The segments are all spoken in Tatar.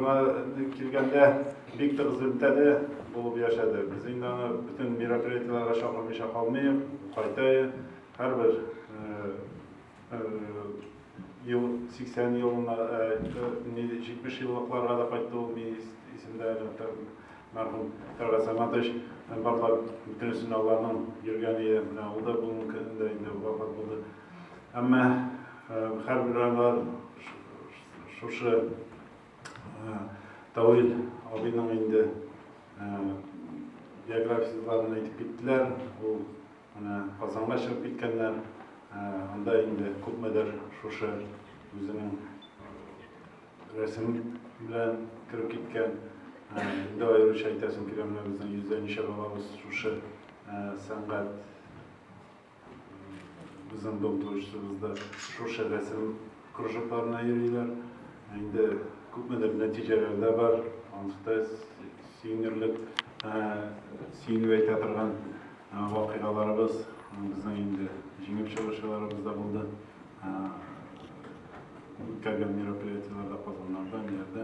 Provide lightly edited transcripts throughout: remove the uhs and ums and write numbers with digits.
тапшырма келгенде бик тыгыз элемтеде булып яшады. Биз инде аны бүтүн мероприятияларга чакырмыйча калмыйк, кайтайык. Һәр бер ел 80 елына 70 еллыкларга да кайтты ул исемдә мәрхүм Тәргат Саматович барлап бүтәнсен аларның йөргәне менә ул да бүгенге көндә инде вафат булды. Әмма һәр бер айлар шушы Тавил абыйның инде биографияларын әйтеп киттеләр. Ул менә Казанга чыгып киткәннәр. Анда инде күпмедер шушы үзенең рәсем белән кирип киткән. Инде аеруча әйтәсем килә, менә безнең йөздән ничә балабыз шушы сәнгать безнең дом творчествобызда шушы рәсем кружокларына йөриләр. Инде күпмедер нәтиҗәләр дә бар. Анда сөенерлек, сөенеп әйтә торган вакыйгаларыбыз, безнең инде җиңеп чыгышларыбыз да булды. Үткәргән мероприятияларда, Казаннарда, Миядә.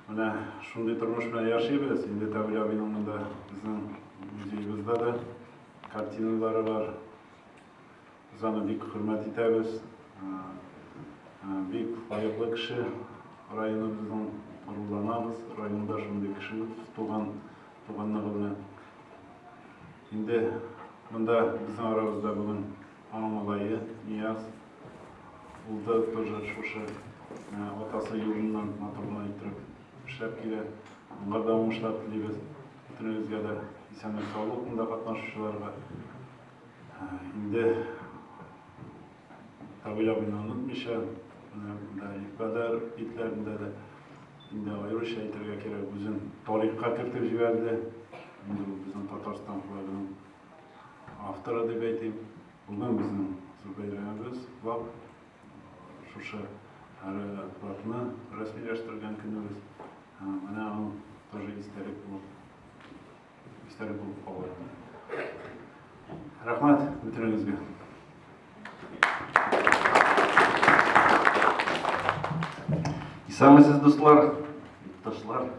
Менә шундый тормыш белән яшибез. Инде Тавил абыйның монда безнең музейыбызда да картиналары бар. Без аны бик хөрмәт итәбез. Бик лаеклы кеше, районыбызның горурланабыз. Районда шундый кеше туганлыгы белән. Инде монда безнең арабызда бүген аның малае Нияз. Ул да тоже шушы атасы юлыннан матурлыгын иттереп эшләп килә. Аңа да уңышлар телибез. Бөтенебезгә дә исәнлек, саулык монда катнашучыларга. Инде Тавил абыйны онытмыйча, Бәдәр битләрендә дә инде аеруча әйтергә кирәк, үзен тарихка кертеп җибәрде. Инде безнең Татарстан флагының авторы дип әйтим. Бүген безнең Зөбәйрәбез вак шушы флагны рәсмиләштергән көнебез. Менә ул тоже истәлек булып калды. Рәхмәт бөтенегезгә. Исәммесез дуслар, иптәшләр.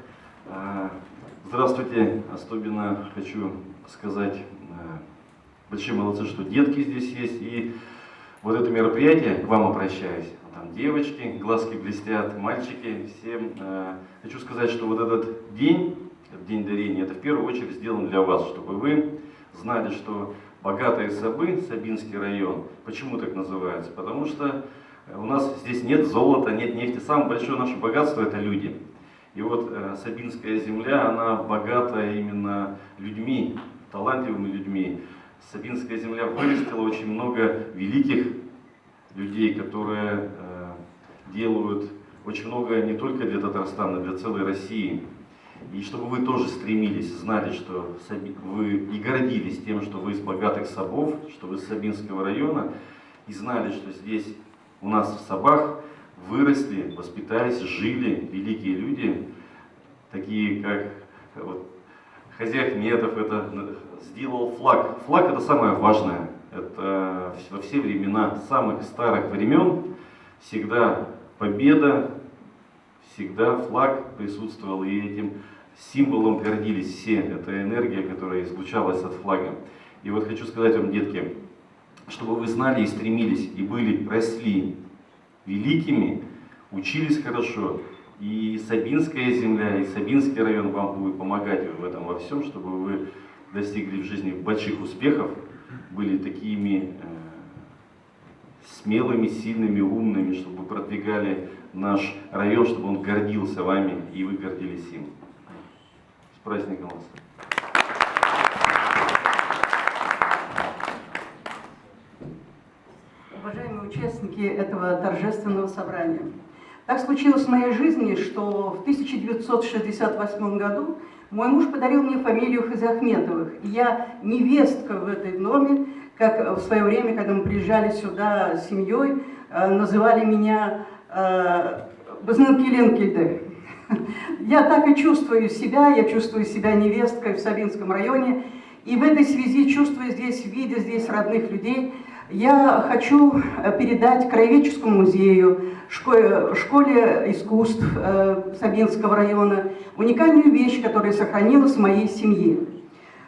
Здравствуйте. Особенно хочу сказать, большие молодцы, что детки здесь есть. И вот это мероприятие, к вам обращаюсь. Там девочки, глазки блестят, мальчики. Всем хочу сказать, что вот этот день дарения, это в первую очередь сделан для вас, чтобы вы знали, что Богатые Сабы, Сабинский район, почему так называется? Потому что у нас здесь нет золота, нет нефти. Самое большое наше богатство — это люди. И вот Сабинская земля, она богата именно людьми, талантливыми людьми. Сабинская земля вырастила очень много великих людей, которые делают очень много не только для Татарстана, но и для целой России. И чтобы вы тоже стремились, знали, что вы и гордились тем, что вы из богатых Сабов, что вы из Сабинского района, и знали, что здесь у нас в Сабах выросли, воспитались, жили великие люди, такие как вот, Хази Ахметов, это сделал флаг. Флаг — это самое важное. Это во все времена, с самых старых времен, всегда победа, всегда флаг присутствовал, и этим символом гордились все. Это энергия, которая излучалась от флага. И вот хочу сказать вам, детки, чтобы вы знали и стремились, и росли великими, учились хорошо, и Сабинская земля, и Сабинский район вам будет помогать в этом во всем, чтобы вы достигли в жизни больших успехов, были такими смелыми, сильными, умными, чтобы продвигали наш район, чтобы он гордился вами, и вы гордились им. С праздником вас! Уважаемые участники этого торжественного собрания, так случилось в моей жизни, что в 1968 году мой муж подарил мне фамилию Хазиахметовых. И я невестка в этой доме, как в свое время, когда мы приезжали сюда с семьей, называли меня Базнанкеленкельде. Я так и чувствую себя, я чувствую себя невесткой в Сабинском районе. И в этой связи чувствую здесь, видя здесь родных людей, Я хочу передать Краеведческому музею, школе искусств Сабинского района уникальную вещь, которая сохранилась в моей семье.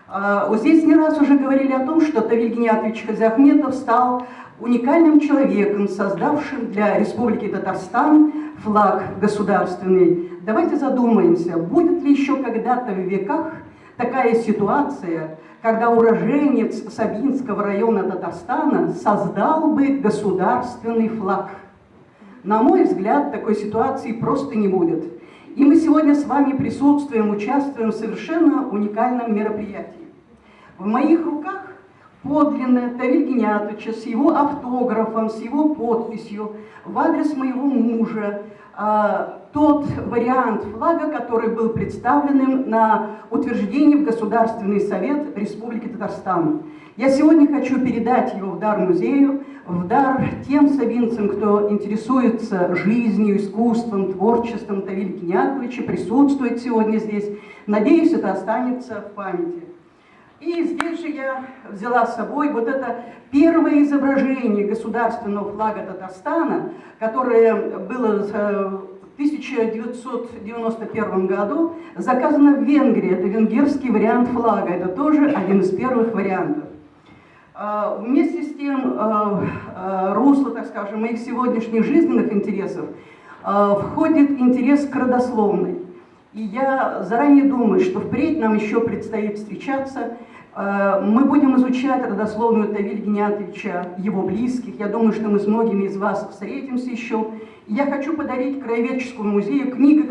Вот здесь не раз уже говорили о том, что Тавиль Гиниатович Хазиахметов стал уникальным человеком, создавшим для Республики Татарстан флаг государственный. Давайте задумаемся, будет ли еще когда-то в веках такая ситуация, когда уроженец Сабинского района Татарстана создал бы государственный флаг. На мой взгляд, такой ситуации просто не будет. И мы сегодня с вами присутствуем, участвуем в совершенно уникальном мероприятии. В моих руках подлинное Тавиль Гиниатовича с его автографом, с его подписью в адрес моего мужа, тот вариант флага, который был представлен на утверждение в Государственный совет Республики Татарстан. Я сегодня хочу передать его в дар музею, в дар тем сабинцам, кто интересуется жизнью, искусством, творчеством Тавиля Гиниатовича, присутствует сегодня здесь. Надеюсь, это останется в памяти. И здесь же я взяла с собой вот это первое изображение государственного флага Татарстана, которое было в 1991 году заказано в Венгрии. Это венгерский вариант флага, это тоже один из первых вариантов. Вместе с тем, русло, так скажем, моих сегодняшних жизненных интересов входит интерес к родословной. И я заранее думаю, что впредь нам еще предстоит встречаться. Мы будем изучать родословную Тавиля Гиниатовича, его близких. Я думаю, что мы с многими из вас встретимся еще. И я хочу подарить Краеведческому музею книгу,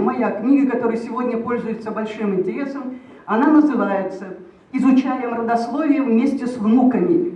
моя книга, которая сегодня пользуется большим интересом. Она называется «Изучаем родословие вместе с внуками».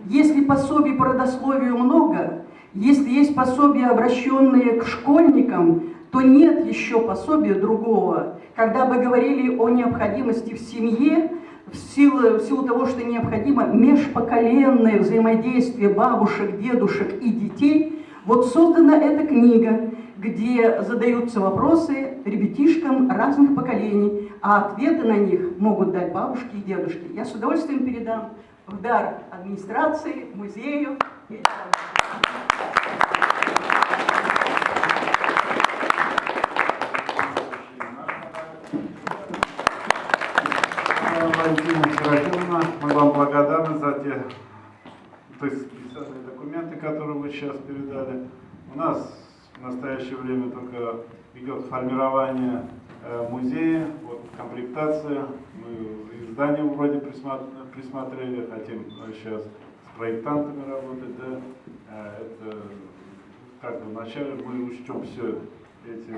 Если пособий по родословию много, если есть пособия, обращенные к школьникам, то нет еще пособия другого, когда бы говорили о необходимости в семье, в силу того, что необходимо межпоколенное взаимодействие бабушек, дедушек и детей. Вот создана эта книга, где задаются вопросы ребятишкам разных поколений, а ответы на них могут дать бабушки и дедушки. Я с удовольствием передам в дар администрации, музею. Валентина Серафимовна, мы вам благодарны за те специальные документы, которые вы сейчас передали. У нас в настоящее время только идет формирование музея, вот комплектация. Мы издание вроде присмотрели, хотим сейчас с проектантами работать. Да? Это как бы вначале мы учтем все эти,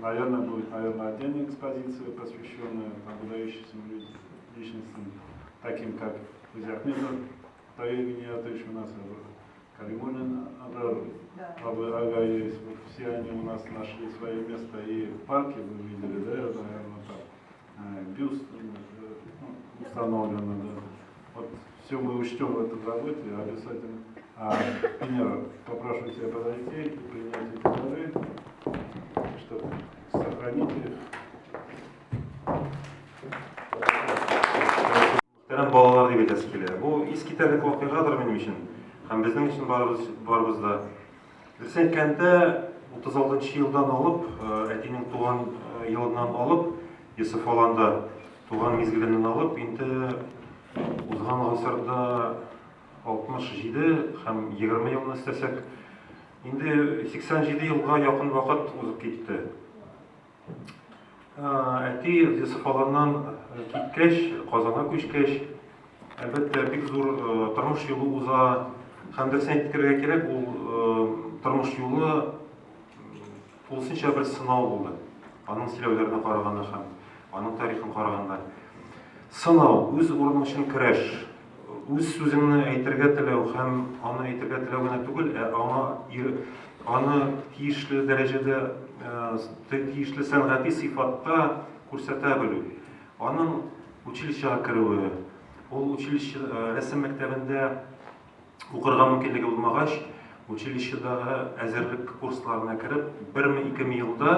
наверное, будет отдельная экспозиция, посвященная выдающимся личностям, таким как Хазиахметов Тавиль Гиниатович, у нас Калимуллин Абы Ага есть. Вот все они у нас нашли свое место и в парке, вы видели, да, наверное, там бюст установлено. Да. Вот все мы учтем в этом работе, обязательно. Пинера, попрошу тебя подойти и принять эти дары, чтобы сохранить их. Muhterem балалар деп айтасы келеді. Бұл ескертерлік оқиғадыр менің үшін. Һәм безнең өчен барыбызда. Дөресен әйткәндә, 36 елдан алып, әтинең туган елыннан алып, Йосиф Аланда туган мизгеленнән алып, инде узган гасырда 67 һәм 20 елны истәсәк, инде 87 елга якын вакыт узып китте. Әти Йосиф Аланнан киткәч, Казанга күчкәч, әлбәттә бик зур тормыш юлы уза. Һәм дөресен әйтергә кирәк, ул тормыш юлы тулысынча бер сынау булды. Аның сөйләүләренә караганда һәм аның тарихын караганда. Сынау, үз урыны өчен көрәш, үз сүзеңне әйтергә теләү һәм аны әйтергә теләү генә түгел, аны тиешле дәрәҗәдә, тиешле сәнгати сыйфатта күрсәтә белү. Аның училищега керүе, ул училище рәсем мәктәбендә укырга мөмкинлеге булмагач, училищедагы әзерлек курсларына кереп, 1-2 елда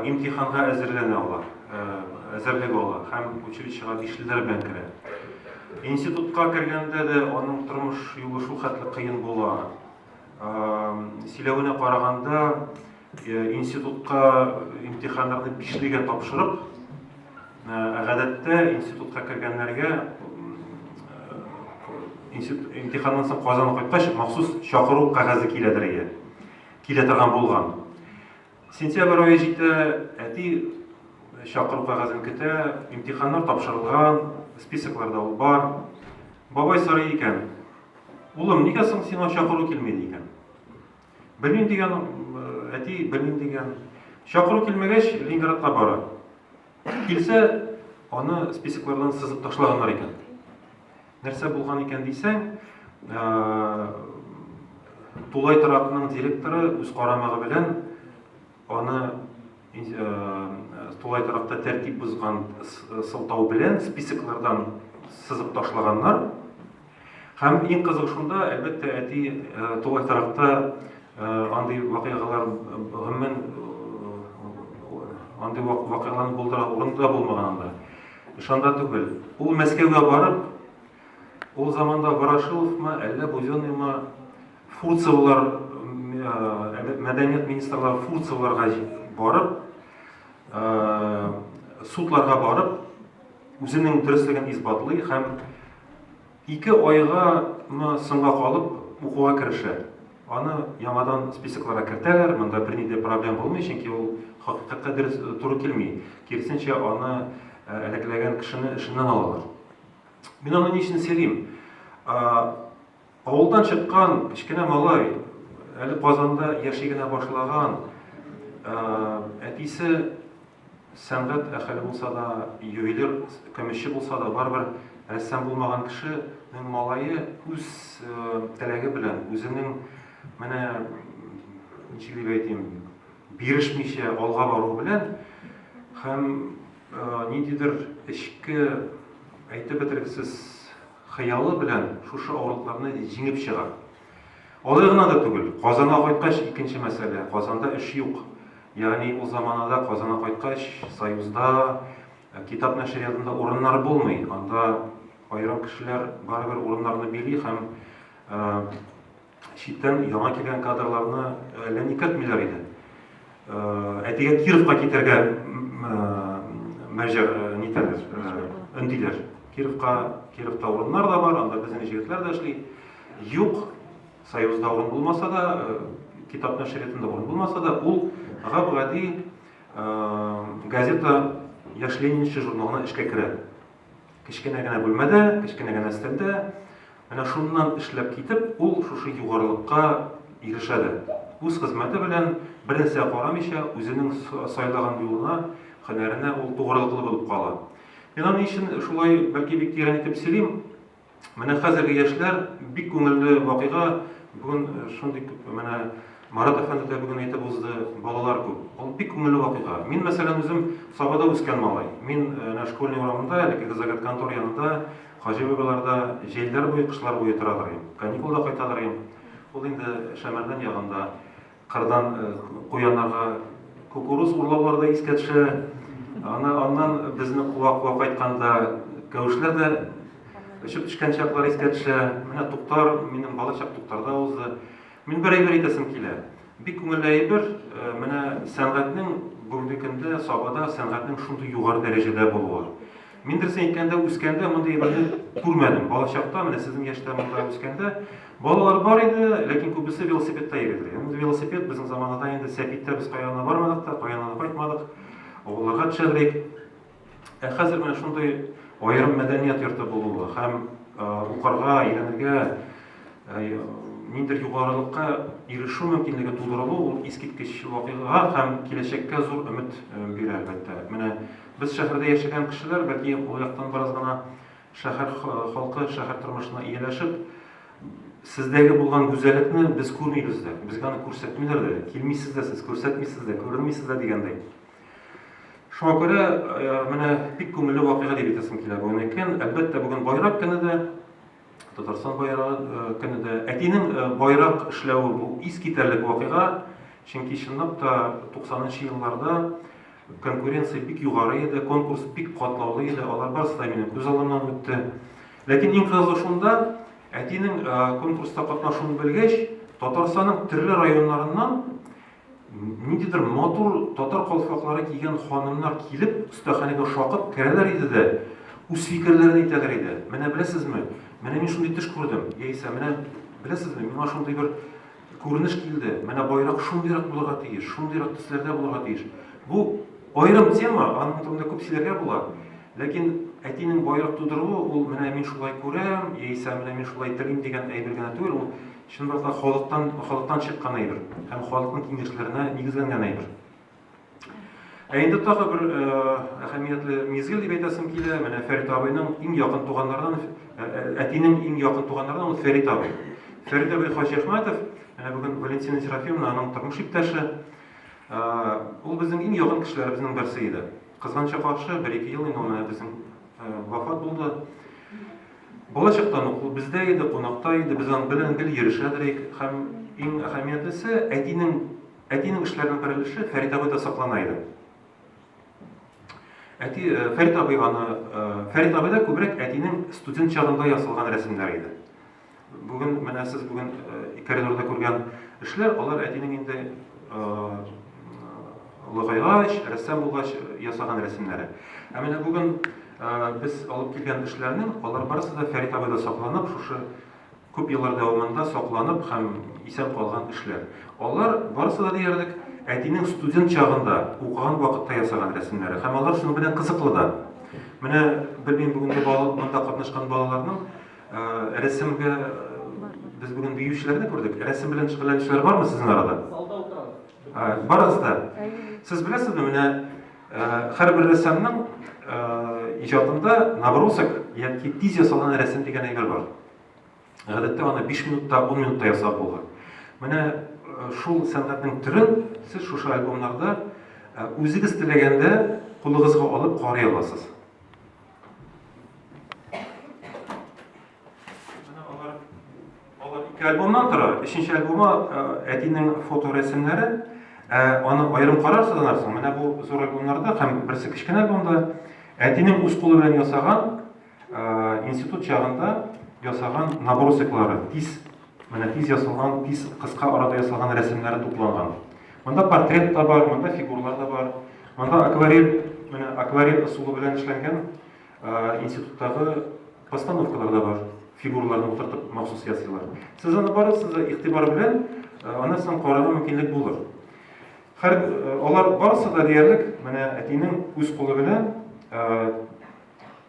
имтиханга әзерләнә ала, әзерлек ала һәм училищега бишлеләр белән керә. Институтка кергәндә дә аның тормыш юлы шул хәтле кыен була. Сөйләвенә караганда, институтка имтиханнарны 5-легә тапшырып, гадәттә институтка кергәннәргә имтиханнан соң Казанга кайткач махсус чакыру кәгазе килә торган булган. Сентябрь ае җитә, әти чакыру кәгазен көтә, имтиханнар тапшырылган, списокларда ул бар. Бабай сорый икән: "Улым, нигә соң сиңа чакыру килмәде икән?" Белмим дигән, әти белмим дигән. Чакыру килмәгәч, Ленинградка бара. Килсә, аны списоклардан сызып ташлаганнар икән. Нәрсә булган икән дисәң, Тулай торакның директоры үз карамагы белән аны Тулай торакта тәртип бузган сылтау белән списоклардан сызып ташлаганнар. Һәм иң кызыгы шунда, әлбәттә, әти Тулай торакта андый вакыйгалар гомумән андый вакыйгаларны булдыра урында булмаган анда. Шунда түгел. Ул Мәскәүгә барып, ул заманда Ворошиловмы, әллә Будённыймы, Фурцевлар, мәдәният министрлары Фурцевларга барып, судларга барып, үзенең дөрестлеген исбатлый һәм 2 айга соңга калып укуга керешә. Аны яңадан списокларга кертәләр, монда бернинди проблем булмый, чөнки ул хакыйкатькә дөрес туры килми. Киресенчә, аны әлекләгән кешене эшеннән алалар. Мин аны ни өчен сөйлим? Авылдан чыккан кечкенә малай, әле Казанда яши генә башлаган, әтисе сәнгать әһеле булса да, ювелир көмешче булса да, барбер рәссам булмаган кешенең малае үз теләге белән, үзенең менә ничек дип әйтим, бирешмичә алга бару белән һәм ниндидер эчке әйтеп бетергесез хыялы белән шушы авырлыкларны җиңеп чыга. Алай гына да түгел. Казанга кайткач икенче мәсьәлә. Казанда эш юк. Ягъни ул заманада Казанга кайткач Союзда китап нәшриятында урыннар булмый. Анда айрым кешеләр барыбер урыннарны били һәм читтән яңа килгән кадрларны әллә ни кертмиләр иде. Әтигә Кировка китәргә өндиләр. Кировта урыннар да бар, анда безнең җегетләр дә эшли. Юк, Союзда урын булмаса да, китап нәшриятында урын булмаса да, ул гади газета Яшь Ленинче журналына эшкә керә. Кечкенә генә бүлмәдә, кечкенә генә стендә, менә шуннан эшләп китеп, ул шушы югарылыкка ирешә дә. Үз хезмәте белән бернәрсә карамыйча, үзенең сайлаган юлына, һөнәренә ул тугрылыклы булып кала. Мин аны өчен шулай бәлки бик тирән итеп сөйлим. Менә хәзерге яшьләр бик күңелле вакыйга, бүген шундый менә Марат әфәнде дә бүген әйтеп узды, балалар күп. Ул бик күңелле вакыйга. Мин мәсәлән үзем Сабада үскән малай. Мин школьный урамында, әлеге загат контор янында, Хаҗи бабаларда җәйләр буе, кышлар буе тора торыйм. Каникулда кайта торыйм. Ул инде Шәмәрдән ягында, кырдан куяннарга кукуруз урлауларда искә төшә. Аннан безне куа кайтканда кәүешләр дә өчеп төшкән чаклар искә төшә. Менә Туктар, минем балачак Туктарда узды. Мин бер әйбер әйтәсем килә. Бик күңелле әйбер, менә сәнгатьнең бүгенге көндә Сабада сәнгатьнең шундый югары дәрәҗәдә булуы. Мин дөресен әйткәндә үскәндә мондый әйберне күрмәдем. Балачакта, менә сезнең яшьтә монда үскәндә балалар бар иде, ләкин күбесе велосипедта йөриләр. Инде велосипед безнең заманда инде сәпиттә без каяна бармадык та, каяна кайтмадык. Авылларга төшәдек. Хәзер менә шундый аерым мәдәният йорты булуы һәм укырга, өйрәнергә, ниндидер югарылыкка ирешү мөмкинлеге тудырылу ул искиткеч вакыйга һәм киләчәккә зур өмет бирә әлбәттә. Менә без шәһәрдә яшәгән кешеләр, бәлки ул яктан бераз гына шәһәр халкы, шәһәр тормышына ияләшеп, сездәге булган гүзәллекне без күрмибез дә, безгә аны күрсәтмиләр дә, килмисез дә, сез күрсәтмисез дә, күренмисез дә дигәндәй. Шуңа күрә менә бик күңелле вакыйга дип әйтәсем килә бүген икән. Әлбәттә бүген байрак көне дә, Татарстан байрагы көне дә. Әтинең байрак эшләве бу искитәрлек вакыйга, чөнки чынлап та 90нчы елларда конкуренция бик югары иде, конкурс бик катлаулы иде. Алар барысы да минем күз алдымнан үтте. Ләкин иң кызыгы шунда, әтинең конкурста катнашуын белгәч, Татарстанның төрле районнарыннан ниндидер матур татар калфаклары кигән ханымнар килеп, өстәханәгә шакып керәләр иде дә, үз фикерләрен әйтәләр иде. Менә беләсезме? Менә мин шундый төш күрдем. Яисә менә беләсезме? Миңа шундый бер күренеш килде. Менә байрак шундыйрак булырга тиеш, шундыйрак төсләрдә булырга тиеш. Бу аерым тема, аның турында күп сөйләргә була. Ләкин әтинең байрак тудыруы, ул менә мин шулай күрәм, яисә менә мин шулай телим дигән әйбер генә түгел, ул чынбарлыкта халыктан чыккан әйбер һәм халыкның киңәшләренә нигезләнгән әйбер. Инде тагы бер әһәмиятле мизгел дип әйтәсем килә. Менә Фәрит абыйның иң якын туганнардан, әтинең иң якын туганнардан ул Фәрит абый. Фәрит абый Хаҗи Әхмәтов, менә бүген Валентина Серафимовна аның тормыш иптәше. Ул безнең иң якын кешеләребезнең берсе иде. Кызганча каршы 1-2 ел инде ул безнең вафат булды. Балачактан ук ул бездә иде, кунакта иде, без аның белән гел йөрешәдек һәм иң әһәмиятлесе әтинең эшләренең беренче Фәрит абыйда саклана иде. Фәрит абыйда күбрәк әтинең студент чагында ясалган рәсемнәр иде. Бүген менә сез бүген коридорда күргән эшләр, алар әтинең инде лыгайгач, рәссам булгач ясаган рәсемнәре. Ә менә бүген без алып килгән эшләрнең, алар барысы да Фәрит абыйда сакланып, шушы күп еллар дәвамында сакланып һәм исән калган эшләр. Алар барысы да диярлек әтинең студент чагында укыган вакытта ясаган рәсемнәре. Һәм алар шуның белән кызыклы да. Менә белмим бүгенге монда катнашкан балаларның рәсемгә без бүген биючеләрне күрдек. Рәсем белән шөгыльләнүчеләр бармы сезнең арада? Барысы да. Сез беләсезме, менә һәрбер рәссамның иҗатында набросок яки тиз ясалган рәсем дигән әйбер бар. Гадәттә аны 5 минутта, 10 минутта ясап булган. Менә шул сәнгатьнең төрен сез шушы альбомнарда үзегез теләгәндә кулыгызга алып карый аласыз. Менә алар 2 альбомнан тора. 3нче альбомы әтинең фоторәсемнәре. Аны аерым карарсыздан, менә бу зур альбомнарда һәм берсе кичкенә альбомда әтинең үз кулы белән ясаган институт чагында ясаган набросоклары, тиз ясалган, тиз кыска арада ясалган рәсемнәре тупланган. Монда портрет та бар, монда фигуралар да бар. Монда акварель ысулы белән эшләнгән институттагы постановкалар да бар. Фигураларны утыртып махсус ясыйлар. Сез аны барысында игътибар белән анысын карарга мөмкинлек булыр. Алар барысы да диярлек, менә әтинең үз кулы белән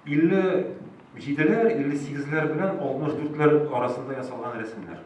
57-ләр, 58-ләр белән 64-ләр арасында ясалган рәсемнәр.